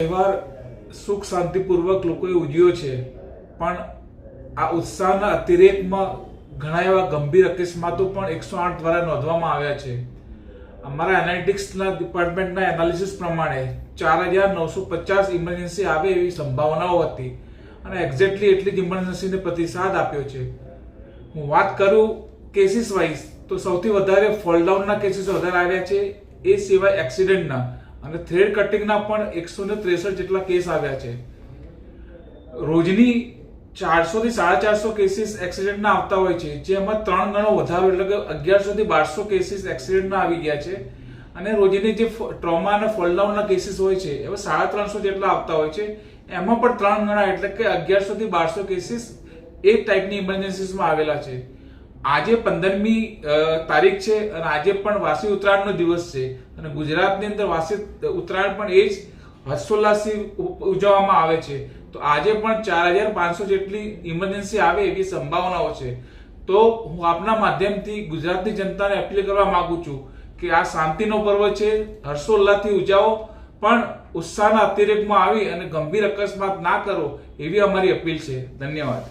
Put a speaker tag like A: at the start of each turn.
A: તહેવાર સુખ શાંતિપૂર્વક લોકોએ ઉજવ્યો છે, પણ આ ઉત્સાહના અતિરેકમાં ઘણા એવા ગંભીર અકસ્માતો પણ 108 દ્વારા નોંધવામાં આવ્યા છે. અમારા એનાલિટિક્સના ડિપાર્ટમેન્ટના એનાલિસિસ પ્રમાણે 4950 ઇમરજન્સી આવે એવી સંભાવનાઓ હતી અને એક્ઝેક્ટલી એટલી જ ઇમરજન્સીને પ્રતિસાદ આપ્યો છે. હું વાત કરું કેસીસ વાઇઝ તો સૌથી વધારે ફોલડાઉનના કેસીસ વધારે આવ્યા છે, એ સિવાય એક્સિડન્ટના અને થ્રેડ કટિંગના પણ 163 જેટલા કેસ આવ્યા છે. રોજની 400 થી 450 કેસીસ એક્સિડન્ટના આવતા હોય છે, જેમાં 3 ગણો વધારો એટલે કે 1100 થી 1200 કેસીસ એક્સિડન્ટના આવી ગયા છે. અને રોજની જે ટ્રોમા અને ફોલડાઉનના કેસીસ હોય છે એવા 350 જેટલા આવતા હોય છે, એમાં પણ 3 ગણા એટલે કે 1100 થી 1200 કેસીસ એ ટાઈપની ઇમરજન્સીસમાં આવેલા છે. આજે 15મી તારીખ છે અને આજે પણ વાસી ઉત્તરાયણનો દિવસ છે અને ગુજરાતની અંદર વાસી ઉત્તરાયણ પણ એ જ હર્ષોલ્લાસથી ઉજવવામાં આવે છે. તો આજે પણ 4500 જેટલી ઇમરજન્સી આવે એવી સંભાવનાઓ છે. તો હું આપના માધ્યમથી ગુજરાતની જનતાને અપીલ કરવા માંગુ છું કે આ શાંતિનો પર્વ છે, હર્ષોલ્લાસથી ઉજાવો, પણ ઉત્સાહના અતિરેકમાં આવી અને ગંભીર અકસ્માત ના કરો એવી અમારી અપીલ છે. ધન્યવાદ.